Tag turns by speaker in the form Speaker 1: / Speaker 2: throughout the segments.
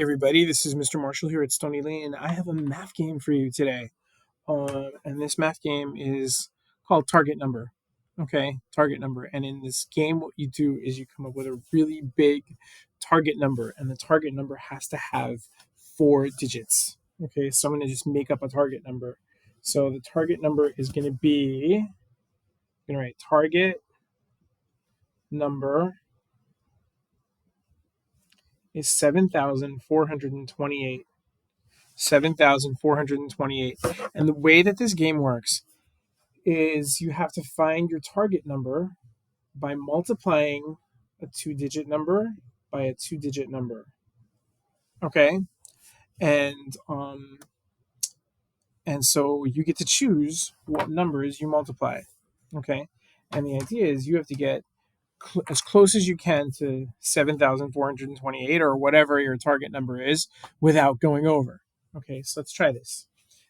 Speaker 1: Everybody, this is Mr. Marshall here at Stony Lane. I have a math game for you today. And this math game is called Target Number. Okay, Target Number. And in this game, what you do is you come up with a really big target number, and the target number has to have 4 digits. Okay, so I'm going to just make up a target number. So the target number is going to be, I'm going to write target number is 7,428. 7,428. And the way that this game works is you have to find your target number by multiplying a 2 digit number by a 2 digit number. Okay? And and so you get to choose what numbers you multiply. Okay? And the idea is you have to get as close as you can to 7,428 or whatever your target number is without going over. Okay, so let's try this.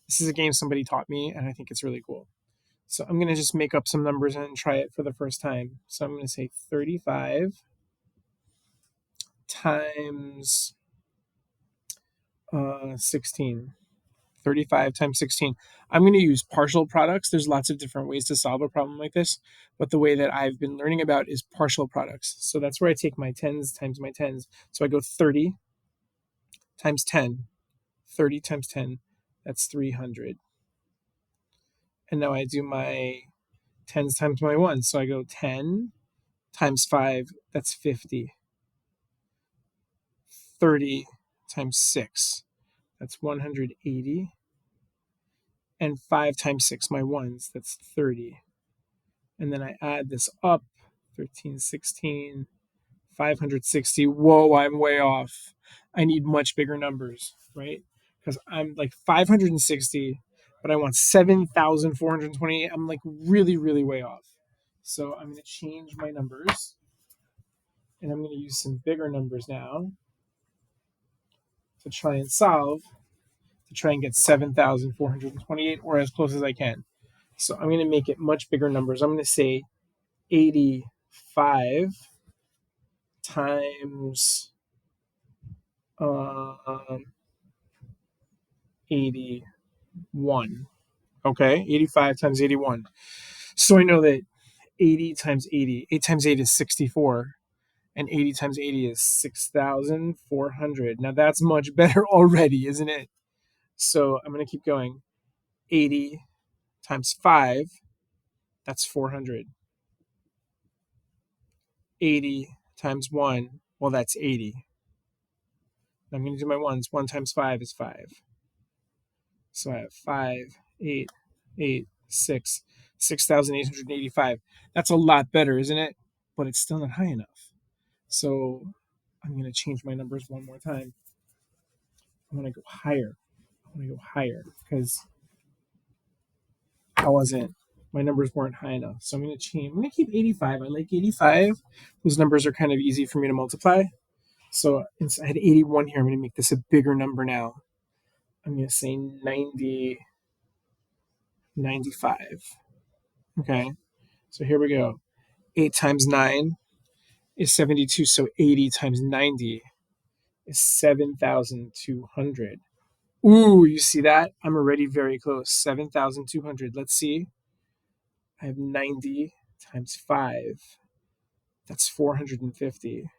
Speaker 1: This is a game somebody taught me, and I think it's really cool. So I'm going to just make up some numbers and try it for the first time. So I'm going to say 35 times 16. 35 times 16. I'm going to use partial products. There's lots of different ways to solve a problem like this, but the way that I've been learning about is partial products. So that's where I take my tens times my tens. So I go 30 times 10. 30 times 10, that's 300. And now I do my tens times my ones. So I go 10 times 5, that's 50. 30 times 6, that's 180. And 5 times 6, my ones, that's 30. And then I add this up, 13, 16, 560. Whoa, I'm way off. I need much bigger numbers, right? Because I'm like 560, but I want 7,428. I'm like really, really way off. So I'm going to change my numbers, and I'm going to use some bigger numbers now to try and solve, to try and get 7,428 or as close as I can. So I'm going to make it much bigger numbers. I'm going to say 85 times 81. Okay, 85 times 81. So I know that 80 times 80, 8 times 8 is 64, and 80 times 80 is 6,400. Now that's much better already, isn't it? So I'm going to keep going. 80 times 5, that's 400. 80 times 1, well, that's 80. I'm going to do my ones. 1 times 5 is 5. So I have 5, 8, 8, 6, 6,885. That's a lot better, isn't it? But it's still not high enough. So I'm going to change my numbers one more time. I'm going to go higher. I'm going to go higher because my numbers weren't high enough. So I'm going to change. I'm going to keep 85. I like 85. Those numbers are kind of easy for me to multiply. So I had 81 here. I'm going to make this a bigger number now. I'm going to say 90, 95. Okay. So here we go. 8 times 9 is 72. So 80 times 90 is 7,200. Ooh, you see that? I'm already very close. 7,200. Let's see. I have 90 times 5. That's 450.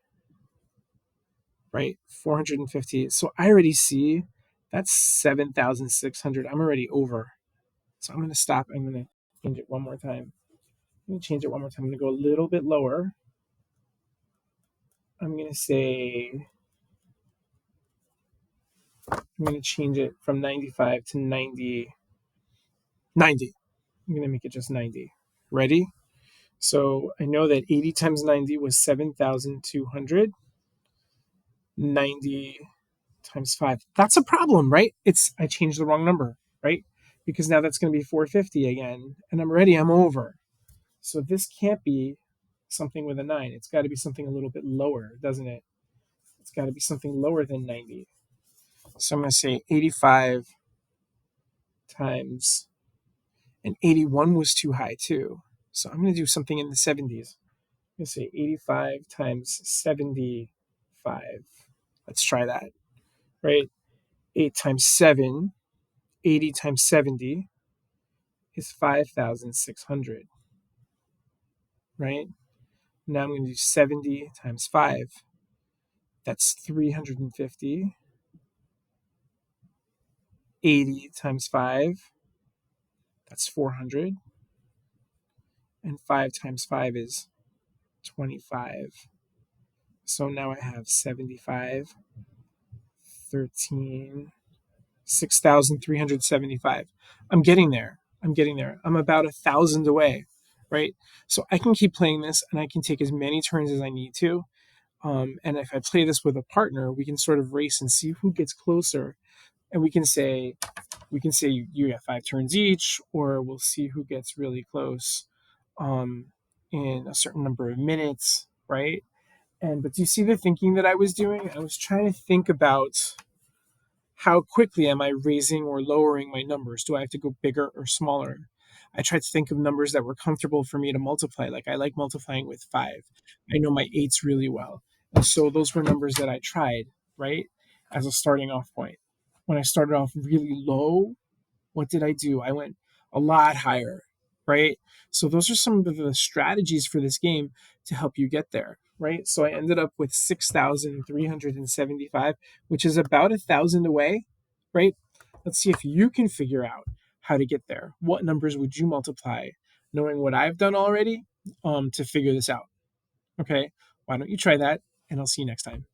Speaker 1: Right? 450. So I already see that's 7,600. I'm already over. So I'm going to stop. I'm going to change it one more time. I'm going to change it one more time. I'm going to go a little bit lower. I'm going to say, I'm going to change it from 95 to 90. 90. I'm going to make it just 90. Ready? So I know that 80 times 90 was 7,200. 90 times 5. That's a problem, right? I changed the wrong number, right? Because now that's going to be 450 again. And I'm over. So this can't be something with a 9. It's got to be something a little bit lower, doesn't it? It's got to be something lower than 90. So I'm going to say 85 times, and 81 was too high too. So I'm going to do something in the 70s. I'm going to say 85 times 75. Let's try that. right? 8 times 7, 80 times 70 is 5,600, right? Now I'm going to do 70 times 5. That's 350. 80 times 5, that's 400. And 5 times 5 is 25. So now I have 75, 13, 6,375. I'm getting there. I'm getting there. I'm about 1,000 away, right? So I can keep playing this and I can take as many turns as I need to. And if I play this with a partner, we can sort of race and see who gets closer. And we can say you get 5 turns each, or we'll see who gets really close um, in a certain number of minutes, right? But do you see the thinking that I was doing? I was trying to think about how quickly am I raising or lowering my numbers? Do I have to go bigger or smaller? I tried to think of numbers that were comfortable for me to multiply. Like I like multiplying with 5. I know my eights really well. And so those were numbers that I tried, right? As a starting off point. When I started off really low, what did I do? I went a lot higher, right? So those are some of the strategies for this game to help you get there, right? So I ended up with 6,375, which is about 1,000 away, right? Let's see if you can figure out how to get there. What numbers would you multiply, knowing what I've done already, to figure this out? Okay, why don't you try that? And I'll see you next time.